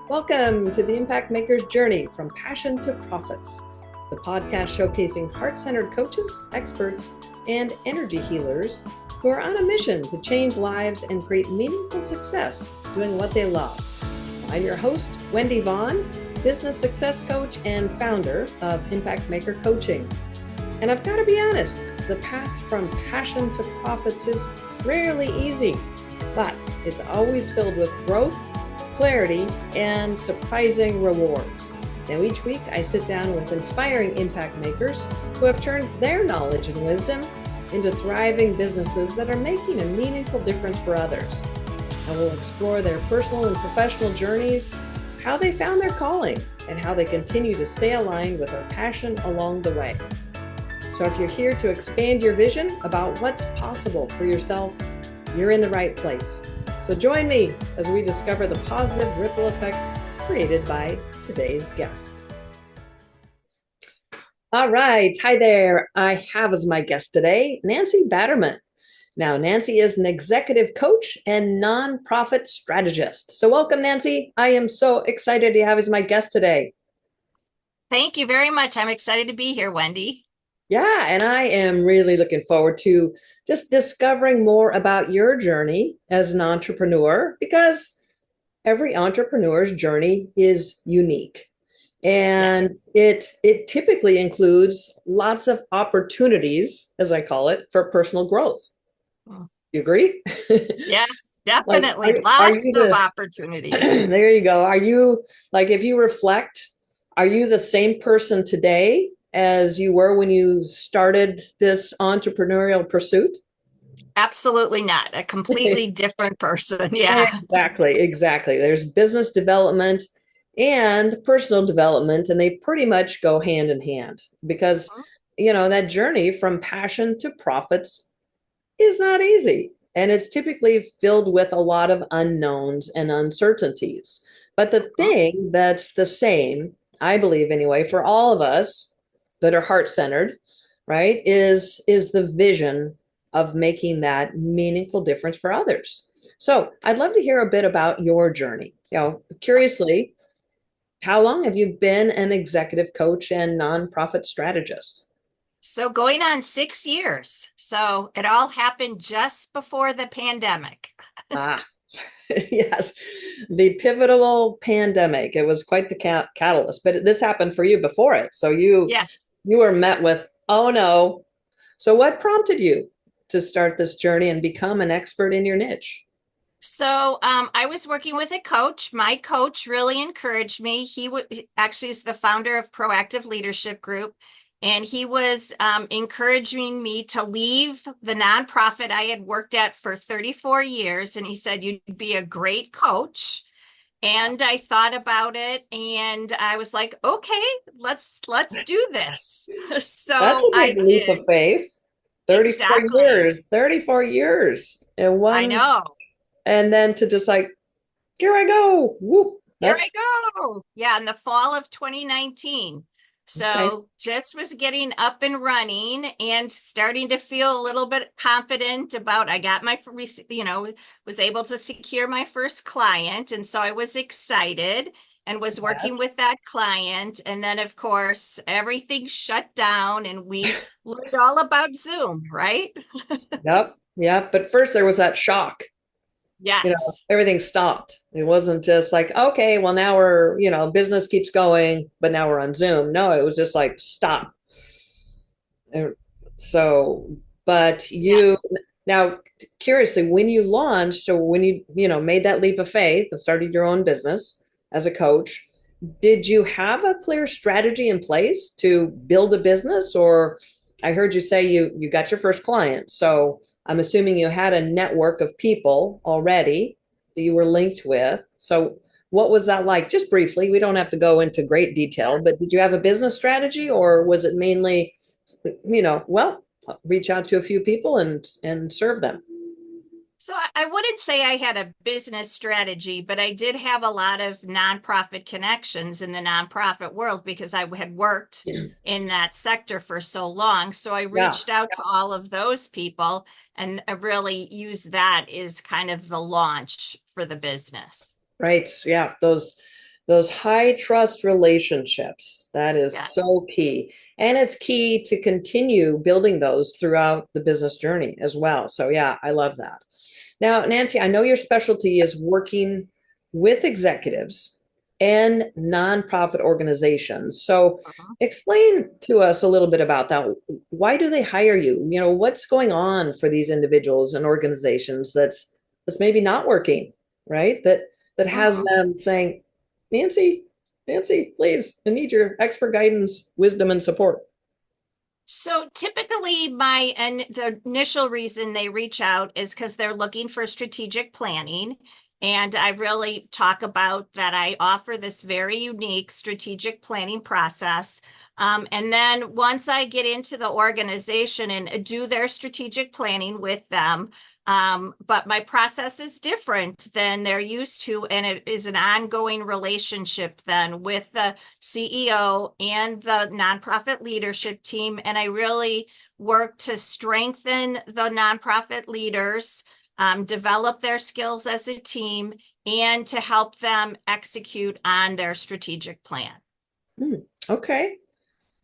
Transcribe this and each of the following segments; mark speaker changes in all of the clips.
Speaker 1: Welcome to the Impact Maker's Journey from Passion to Profits, the podcast showcasing heart-centered coaches, experts, and energy healers who are on a mission to change lives and create meaningful success doing what they love. I'm your host, Wendy Vaughn, business success coach and founder of Impact Maker Coaching. And I've got to be honest, the path from passion to profits is rarely easy, but it's always filled with growth, clarity, and surprising rewards. Now, each week I sit down with inspiring impact makers who have turned their knowledge and wisdom into thriving businesses that are making a meaningful difference for others. I will explore their personal and professional journeys, how they found their calling, and how they continue to stay aligned with their passion along the way. So if you're here to expand your vision about what's possible for yourself, you're in the right place. So join me as we discover the positive ripple effects created by today's guest. All right. Hi there. I have as my guest today, Nancy Batterman. Now, Nancy is an executive coach and nonprofit strategist. So welcome, Nancy. I am so excited to have as my guest today.
Speaker 2: Thank you very much. I'm excited to be here, Wendy.
Speaker 1: Yeah, and I am really looking forward to just discovering more about your journey as an entrepreneur, because every entrepreneur's journey is unique. And
Speaker 2: Yes.
Speaker 1: it typically includes lots of opportunities, as I call it, for personal growth.
Speaker 2: Mm.
Speaker 1: You agree?
Speaker 2: Yes,
Speaker 1: Like,
Speaker 2: definitely.
Speaker 1: are
Speaker 2: Lots
Speaker 1: you
Speaker 2: of
Speaker 1: the,
Speaker 2: opportunities.
Speaker 1: there you go. Are you, like, if you reflect, are you the same person today as you were when you started this entrepreneurial pursuit?
Speaker 2: Absolutely not. A completely different person. Yeah.
Speaker 1: Exactly. There's business development and personal development, and they pretty much go hand in hand because, that journey from passion to profits is not easy. And it's typically filled with a lot of unknowns and uncertainties. But the thing that's the same, I believe anyway, for all of us that are heart-centered, right, is the vision of making that meaningful difference for others. So I'd love to hear a bit about your journey. Curiously, how long have you been an executive coach and nonprofit strategist?
Speaker 2: So going on 6 years. So it all happened just before the pandemic.
Speaker 1: Ah, yes, the pivotal pandemic. It was quite the catalyst, but this happened for you before it. So
Speaker 2: Yes.
Speaker 1: you were met with, oh no. So what prompted you to start this journey and become an expert in your niche?
Speaker 2: So I was working with a coach. My coach really encouraged me. Actually is the founder of Proactive Leadership Group, and he was encouraging me to leave the nonprofit I had worked at for 34 years. And he said, "You'd be a great coach." And I thought about it, and I was like, "Okay, let's do this."
Speaker 1: That's
Speaker 2: So
Speaker 1: a
Speaker 2: I
Speaker 1: big leap
Speaker 2: did.
Speaker 1: of faith. 34
Speaker 2: Exactly.
Speaker 1: years, 34 years and
Speaker 2: I
Speaker 1: one,
Speaker 2: know.
Speaker 1: and then to just like, here I go. Whoop.
Speaker 2: Here I
Speaker 1: That's
Speaker 2: go. Yeah, in the fall of 2019.
Speaker 1: okay.
Speaker 2: So just was getting up and running and starting to feel a little bit confident about I got my, was able to secure my first client. And so I was excited and was working
Speaker 1: Yes.
Speaker 2: with that client. And then, of course, everything shut down and we learned all about Zoom, right?
Speaker 1: Yep. Yep. But first there was that shock.
Speaker 2: Yes.
Speaker 1: Everything stopped. It wasn't just like, okay, well, now we're, business keeps going, but now we're on Zoom. No, it was just like, stop. And so, but you,
Speaker 2: Yes.
Speaker 1: now, curiously, when you launched, so when made that leap of faith and started your own business as a coach, did you have a clear strategy in place to build a business? Or I heard you say you got your first client. So I'm assuming you had a network of people already that you were linked with. So what was that like? Just briefly, we don't have to go into great detail, but did you have a business strategy, or was it mainly, well, reach out to a few people and serve them?
Speaker 2: So I wouldn't say I had a business strategy, but I did have a lot of nonprofit connections in the nonprofit world because I had worked
Speaker 1: Yeah.
Speaker 2: in that sector for so long. So I
Speaker 1: Yeah.
Speaker 2: reached out to all of those people and I really used that as kind of the launch for the business.
Speaker 1: Right. Yeah. Those those high trust relationships. That is
Speaker 2: Yes.
Speaker 1: so key. And it's key to continue building those throughout the business journey as well. So, yeah, I love that. Now, Nancy, I know your specialty is working with executives and nonprofit organizations. So,
Speaker 2: Mhm.
Speaker 1: explain to us a little bit about that. Why do they hire you? You know, what's going on for these individuals and organizations that's maybe not working, right? That has
Speaker 2: Mhm.
Speaker 1: them saying, Nancy, Nancy, please, I need your expert guidance, wisdom, and support.
Speaker 2: So typically the initial reason they reach out is because they're looking for strategic planning. And I really talk about that I offer this very unique strategic planning process. And then once I get into the organization and do their strategic planning with them, but my process is different than they're used to, and it is an ongoing relationship then with the CEO and the nonprofit leadership team. And I really work to strengthen the nonprofit leaders, develop their skills as a team, and to help them execute on their strategic plan.
Speaker 1: Hmm, okay.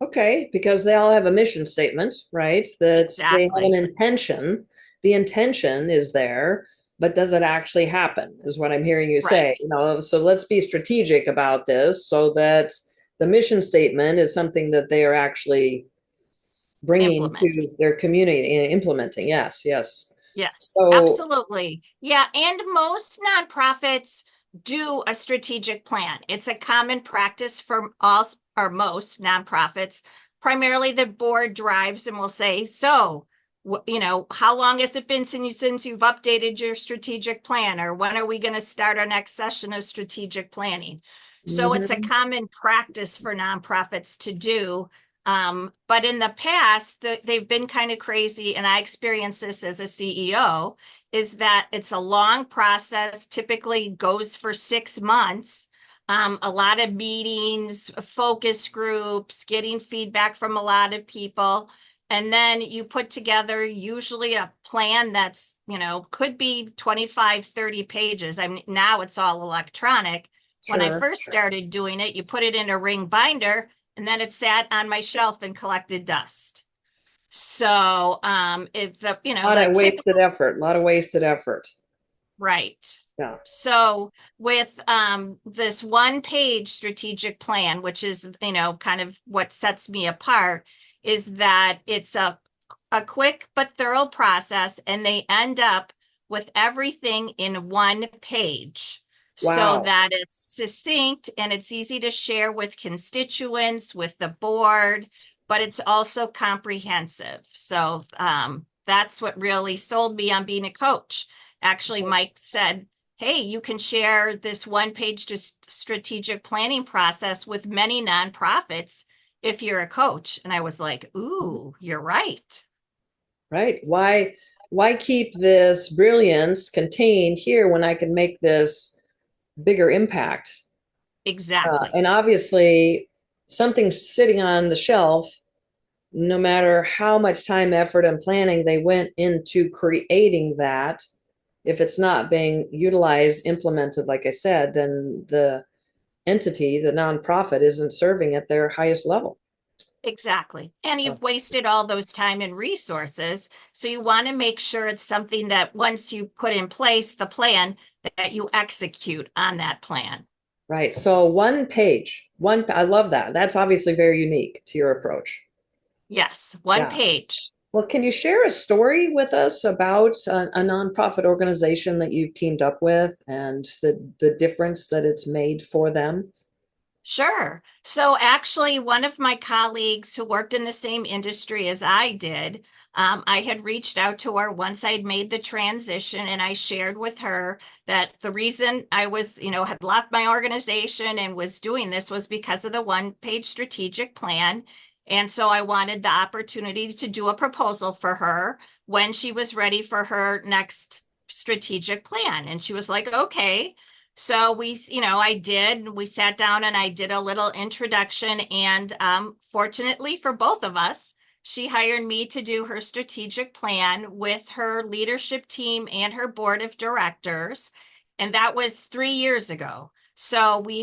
Speaker 1: Okay, because they all have a mission statement, right? That they have an
Speaker 2: Exactly.
Speaker 1: intention. The intention is there, but does it actually happen? Is what I'm hearing you say.
Speaker 2: Right.
Speaker 1: You know, so let's be strategic about this so that the mission statement is something that they are actually bringing to
Speaker 2: Implementing.
Speaker 1: their community and implementing. Yes, yes.
Speaker 2: Yes,
Speaker 1: So,
Speaker 2: absolutely. Yeah, and most nonprofits do a strategic plan. It's a common practice for all or most nonprofits. Primarily, the board drives and will say, "So, how long has it been since you've updated your strategic plan, or when are we going to start our next session of strategic planning?" So it's a
Speaker 1: mhm,
Speaker 2: common practice for nonprofits to do. But in the past, they've been kind of crazy, and I experienced this as a CEO, is that it's a long process, typically goes for 6 months. A lot of meetings, focus groups, getting feedback from a lot of people. And then you put together usually a plan that's, could be 25, 30 pages. I mean, now it's all electronic. When I
Speaker 1: sure.
Speaker 2: first started doing it, you put it in a ring binder and then it sat on my shelf and collected dust. So it's
Speaker 1: A lot
Speaker 2: the
Speaker 1: of wasted
Speaker 2: typical.
Speaker 1: effort, a lot of wasted effort.
Speaker 2: Right.
Speaker 1: Yeah.
Speaker 2: So with this one page strategic plan, which is, kind of what sets me apart, is that it's a quick but thorough process, and they end up with everything in one page so
Speaker 1: Wow.
Speaker 2: that it's succinct and it's easy to share with constituents, with the board, but it's also comprehensive. So that's what really sold me on being a coach. Actually, Mike said, "Hey, you can share this one page strategic planning process with many nonprofits if you're a coach." And I was like, "Ooh, you're right."
Speaker 1: Right? Why keep this brilliance contained here when I can make this bigger impact?
Speaker 2: Exactly.
Speaker 1: And obviously, something sitting on the shelf, no matter how much time, effort, and planning they went into creating that, if it's not being utilized, implemented, like I said, then the entity, the nonprofit, isn't serving at their highest level.
Speaker 2: Exactly. And
Speaker 1: So,
Speaker 2: you've wasted all those time and resources. So you want to make sure it's something that once you put in place the plan, that you execute on that plan.
Speaker 1: right. So one page, I love that. That's obviously very unique to your approach.
Speaker 2: Yes, one
Speaker 1: Yeah.
Speaker 2: page.
Speaker 1: Well, can you share a story with us about a nonprofit organization that you've teamed up with and the difference that it's made for them?
Speaker 2: Sure. So actually, one of my colleagues who worked in the same industry as I did, I had reached out to her once I'd made the transition, and I shared with her that the reason I was, had left my organization and was doing this was because of the one-page strategic plan. And so I wanted the opportunity to do a proposal for her when she was ready for her next strategic plan. And she was like, "Okay." So we sat down and I did a little introduction. And fortunately for both of us, she hired me to do her strategic plan with her leadership team and her board of directors. And that was 3 years ago. So we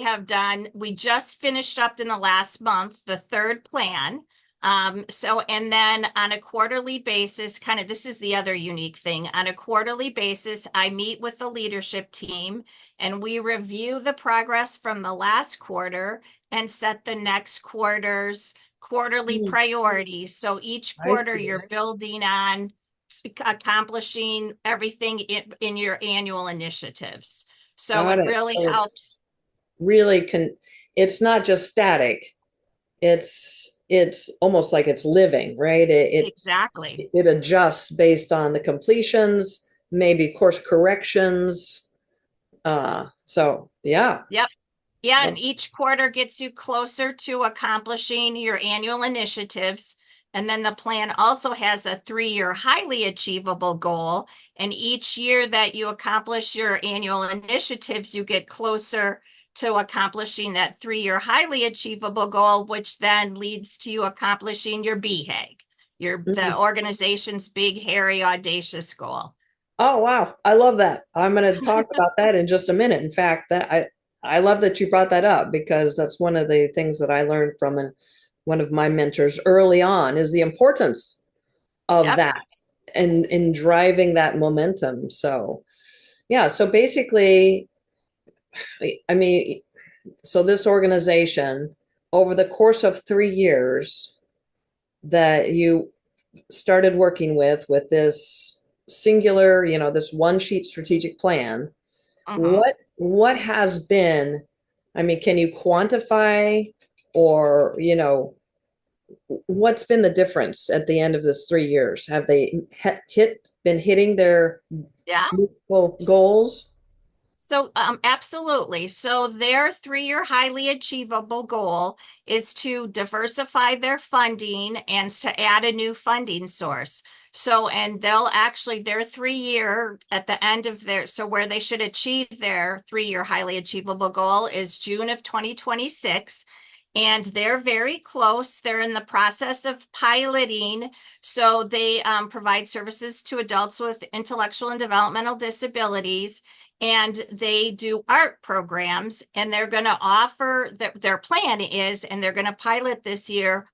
Speaker 2: just finished up in the last month, the third plan. And then on a quarterly basis, kind of, this is the other unique thing. On a quarterly basis, I meet with the leadership team and we review the progress from the last quarter and set the next quarter's quarterly
Speaker 1: Mm,
Speaker 2: priorities. So each
Speaker 1: I
Speaker 2: quarter
Speaker 1: see.
Speaker 2: you're building on accomplishing everything in your annual initiatives. So
Speaker 1: Got
Speaker 2: it
Speaker 1: it.
Speaker 2: really
Speaker 1: So it's
Speaker 2: helps.
Speaker 1: really it's not just static. It's almost like it's living, right?
Speaker 2: Exactly.
Speaker 1: It adjusts based on the completions, maybe course corrections. So yeah.
Speaker 2: Yep. Yeah, and
Speaker 1: Well,
Speaker 2: each quarter gets you closer to accomplishing your annual initiatives. And then the plan also has a 3-year highly achievable goal. And each year that you accomplish your annual initiatives, you get closer to accomplishing that 3-year highly achievable goal, which then leads to you accomplishing your BHAG, the
Speaker 1: mhm.
Speaker 2: organization's big, hairy, audacious goal.
Speaker 1: Oh wow, I love that. I'm going to talk about that in just a minute. In fact, that I love that you brought that up because that's one of the things that I learned from one of my mentors early on is the importance of
Speaker 2: Yep.
Speaker 1: that and in driving that momentum. So yeah, so basically, I mean, so this organization over the course of 3 years that you started working with this singular, this one sheet strategic plan,
Speaker 2: Mhm.
Speaker 1: what has been, I mean, can you quantify or, what's been the difference at the end of this 3 years? Have they been hitting their
Speaker 2: Yeah.
Speaker 1: goals?
Speaker 2: So, absolutely. So their 3-year highly achievable goal is to diversify their funding and to add a new funding source. So, and they'll actually, their 3-year at the end of so where they should achieve their 3-year highly achievable goal is June of 2026. And they're very close. They're in the process of piloting. So they provide services to adults with intellectual and developmental disabilities, and they do art programs, and they're going to offer their plan is, and they're going to pilot this year,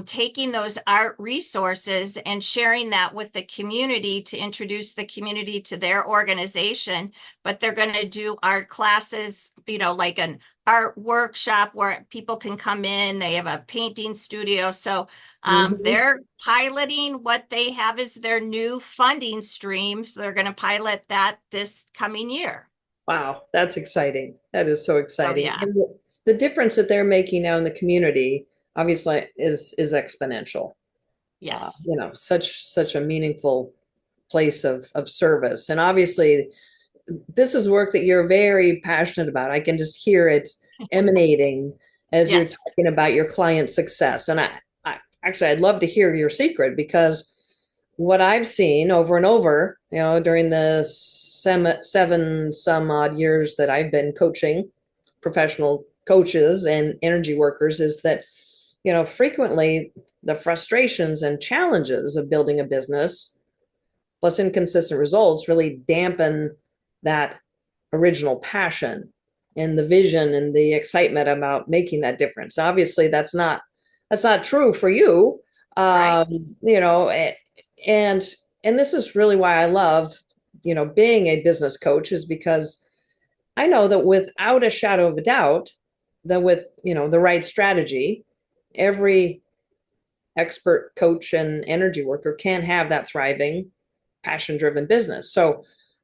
Speaker 2: taking those art resources and sharing that with the community to introduce the community to their organization. But they're going to do art classes, like an art workshop where people can come in. They have a painting studio. So
Speaker 1: Mhm.
Speaker 2: they're piloting what they have as their new funding stream. So they're going to pilot that this coming year.
Speaker 1: Wow, that's exciting. That is so
Speaker 2: So
Speaker 1: exciting.
Speaker 2: yeah,
Speaker 1: And the difference that they're making now in the community obviously is exponential.
Speaker 2: yes,
Speaker 1: Such a meaningful place of service. And obviously this is work that you're very passionate about. I can just hear it emanating as you're
Speaker 2: yes.
Speaker 1: talking about your client success. And I actually I'd love to hear your secret because what I've seen over and over, during the seven some odd years that I've been coaching professional coaches and energy workers is that, frequently the frustrations and challenges of building a business plus inconsistent results really dampen that original passion and the vision and the excitement about making that difference. Obviously, that's not true for you.
Speaker 2: Right.
Speaker 1: Um, you know, and and this is really why I love, being a business coach is because I know that without a shadow of a doubt, that with, the right strategy, every expert coach and energy worker can have that thriving passion driven business.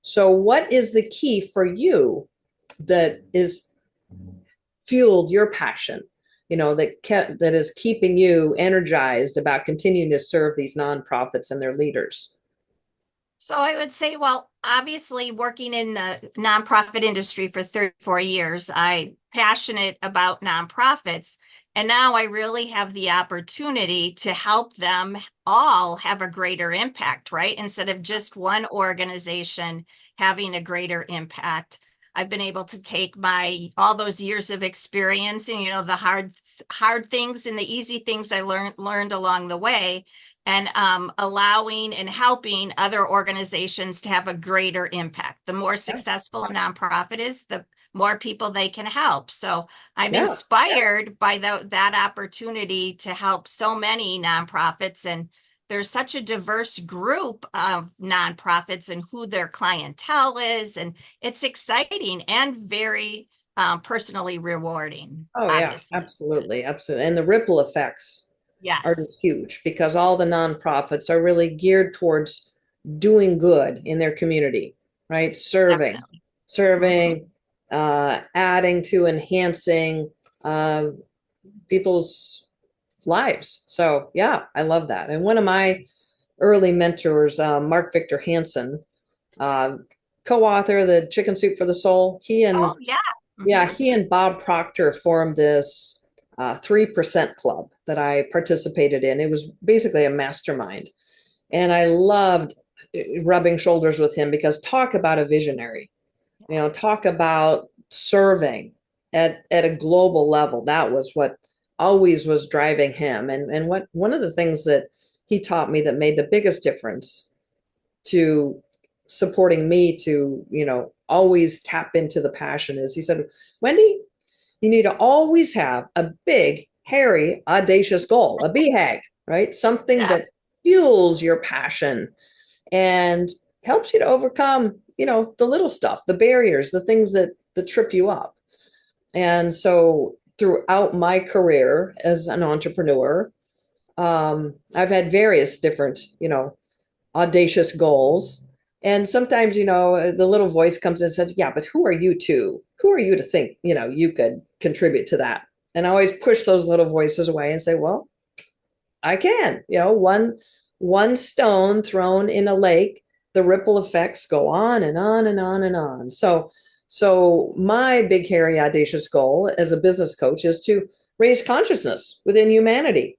Speaker 1: So what is the key for you that is fueled your passion, that is keeping you energized about continuing to serve these nonprofits and their leaders?
Speaker 2: So I would say, well, obviously working in the nonprofit industry for 34 years, I'm passionate about nonprofits. And now I really have the opportunity to help them all have a greater impact, right? Instead of just one organization having a greater impact. I've been able to take my all those years of experience and the hard things and the easy things I learned along the way, and allowing and helping other organizations to have a greater impact. The more
Speaker 1: Yeah.
Speaker 2: successful a nonprofit is, the more people they can help. So I'm
Speaker 1: Yeah.
Speaker 2: inspired by that opportunity to help so many nonprofits, and there's such a diverse group of nonprofits and who their clientele is, and it's exciting and very personally rewarding,
Speaker 1: Oh yeah,
Speaker 2: obviously.
Speaker 1: absolutely, absolutely. And the ripple effects are
Speaker 2: Yes,
Speaker 1: just huge because all the nonprofits are really geared towards doing good in their community, right? Serving,
Speaker 2: definitely. Hmm.
Speaker 1: serving, adding to enhancing uh, people's lives. So yeah, I love that. And one of my early mentors, Mark Victor Hansen, uh, co-author of the Chicken Soup for the Soul,
Speaker 2: Oh, yeah.
Speaker 1: yeah,
Speaker 2: Hmm.
Speaker 1: he and Bob Proctor formed this 3% club that I participated in. It was basically a mastermind. And I loved rubbing shoulders with him because talk about a visionary, talk about serving at a global level. That was what always was driving him. And what one of the things that he taught me that made the biggest difference to supporting me to, always tap into the passion is he said, Wendy, you need to always have a big, hairy, audacious goal, a BHAG, right? Something
Speaker 2: Yeah.
Speaker 1: that fuels your passion and helps you to overcome, the little stuff, the barriers, the things that trip you up. And so throughout my career as an entrepreneur, I've had various different, audacious goals. And sometimes, the little voice comes in and says, yeah, but who are you to? Who are you to think, you could contribute to that? And I always push those little voices away and say, well, I can, one stone thrown in a lake, the ripple effects go on and on and on and on. So my big, hairy, audacious goal as a business coach is to raise consciousness within humanity,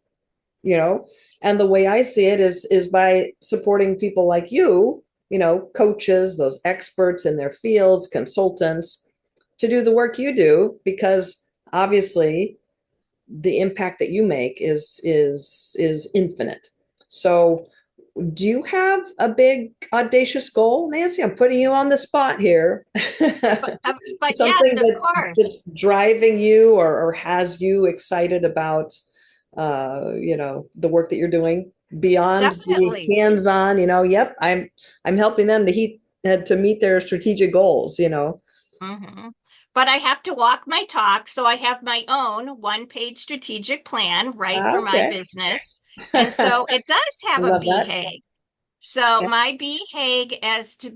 Speaker 1: you know and the way I see it is by supporting people like you, coaches, those experts in their fields, consultants, to do the work you do, because obviously the impact that you make is infinite. So do you have a big audacious goal, Nancy? I'm putting you on the spot here.
Speaker 2: But yes,
Speaker 1: Something
Speaker 2: of course.
Speaker 1: that's driving you, or has you excited about the work that you're doing beyond the
Speaker 2: Definitely.
Speaker 1: hands-on, yep, I'm helping them to meet their strategic goals.
Speaker 2: Hmm. But I have to walk my talk. So I have my own one-page strategic plan, right, for my
Speaker 1: Okay.
Speaker 2: business. And
Speaker 1: I
Speaker 2: so it does have a
Speaker 1: love that.
Speaker 2: BHAG. So
Speaker 1: Yeah.
Speaker 2: my BHAG as to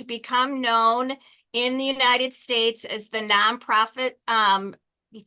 Speaker 2: become known in the United States as the nonprofit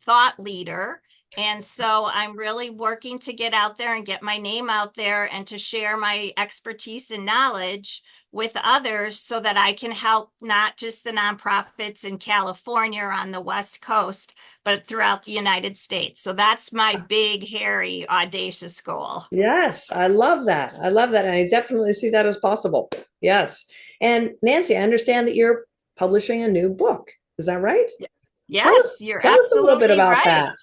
Speaker 2: thought leader. And so I'm really working to get out there and get my name out there and to share my expertise and knowledge with others so that I can help not just the nonprofits in California or on the West Coast, but throughout the United States. So that's my big, hairy, audacious goal.
Speaker 1: Yes, I love that. I love that. And I definitely see that as possible. Yes. And Nancy, I understand that you're publishing a new book. Is that right? Tell us,
Speaker 2: Yes, you're
Speaker 1: tell us a little bit
Speaker 2: absolutely
Speaker 1: about
Speaker 2: right.
Speaker 1: that.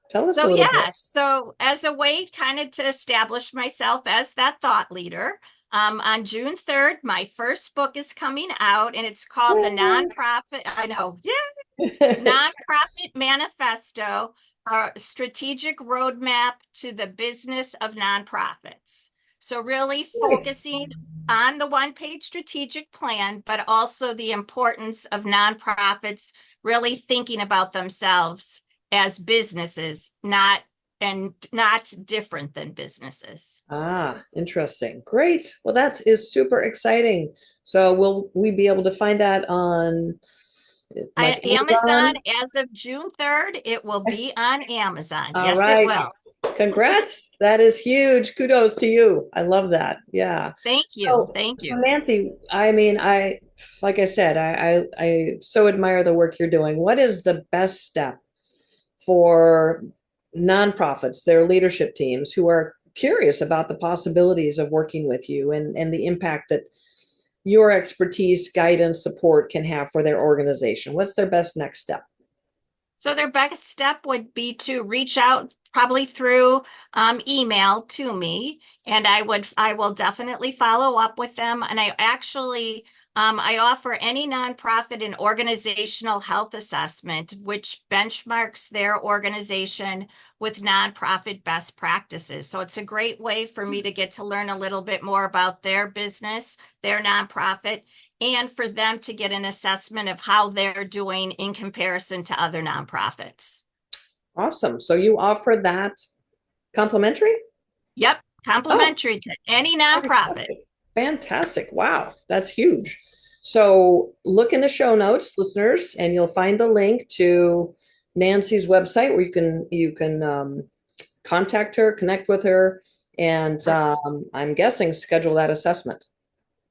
Speaker 1: Tell us a
Speaker 2: So
Speaker 1: little bit.
Speaker 2: yes, so as a way kind of to establish myself as that thought leader, on June 3rd, my first book is coming out and it's called The Nonprofit, I know, yeah, Nonprofit Manifesto, a strategic roadmap to the business of nonprofits. So really
Speaker 1: Nice.
Speaker 2: focusing on the one-page strategic plan, but also the importance of nonprofits really thinking about themselves as businesses, not different than businesses.
Speaker 1: Ah, interesting. Great. Well, that is super exciting. So will we be able to find that on like
Speaker 2: Amazon,
Speaker 1: Amazon?
Speaker 2: as of June 3rd, it will be on Amazon.
Speaker 1: All
Speaker 2: Yes, it
Speaker 1: right.
Speaker 2: will.
Speaker 1: Congrats. That is huge. Kudos to you. I love that. Yeah.
Speaker 2: Thank you.
Speaker 1: So,
Speaker 2: Thank
Speaker 1: so
Speaker 2: you.
Speaker 1: Nancy, I mean, like I said, I so admire the work you're doing. What is the best step for nonprofits, their leadership teams who are curious about the possibilities of working with you and the impact that your expertise, guidance, support can have for their organization? What's their best next step?
Speaker 2: So their best step would be to reach out probably through email to me, and I will definitely follow up with them. And I offer any nonprofit an organizational health assessment, which benchmarks their organization with nonprofit best practices. So it's a great way for me to get to learn a little bit more about their business, their nonprofit, and for them to get an assessment of how they're doing in comparison to other nonprofits.
Speaker 1: Awesome. So you offer that complimentary?
Speaker 2: Yep,
Speaker 1: Oh,
Speaker 2: complimentary to any nonprofit.
Speaker 1: fantastic. Fantastic. Wow, that's huge. So look in the show notes, listeners, and you'll find the link to Nancy's website where you can contact her, connect with her, and I'm guessing schedule that assessment.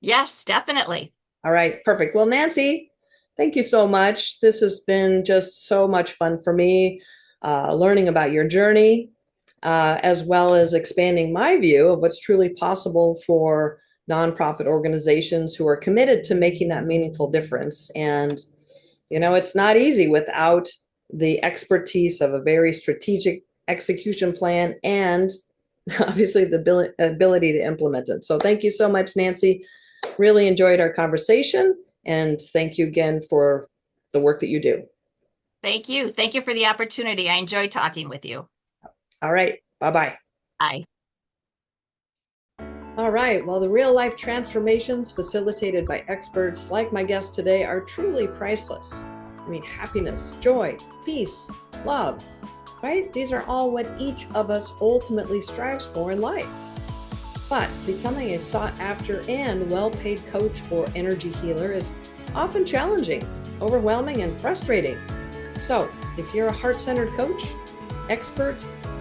Speaker 2: Yes, definitely.
Speaker 1: All right, perfect. Well, Nancy, thank you so much. This has been just so much fun for me, learning about your journey, as well as expanding my view of what's truly possible for nonprofit organizations who are committed to making that meaningful difference. And, it's not easy without the expertise of a very strategic execution plan and obviously the ability to implement it. So thank you so much, Nancy. Really enjoyed our conversation, and thank you again for the work that you do.
Speaker 2: Thank you. Thank you for the opportunity. I enjoy talking with you.
Speaker 1: All right. Bye-bye.
Speaker 2: Bye.
Speaker 1: All right. Well, the real life transformations facilitated by experts like my guest today are truly priceless. I mean, happiness, joy, peace, love, right? These are all what each of us ultimately strives for in life. But becoming a sought after and well-paid coach or energy healer is often challenging, overwhelming, and frustrating. So if you're a heart-centered coach, expert,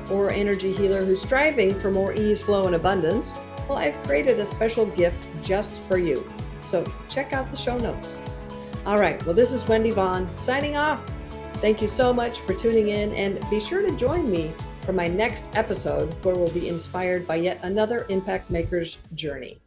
Speaker 1: or energy healer who's striving for more ease, flow, and abundance, well, I've created a special gift just for you. So check out the show notes. All right, well, this is Wendy Vaughn signing off. Thank you so much for tuning in, and be sure to join me for my next episode where we'll be inspired by yet another impact maker's journey.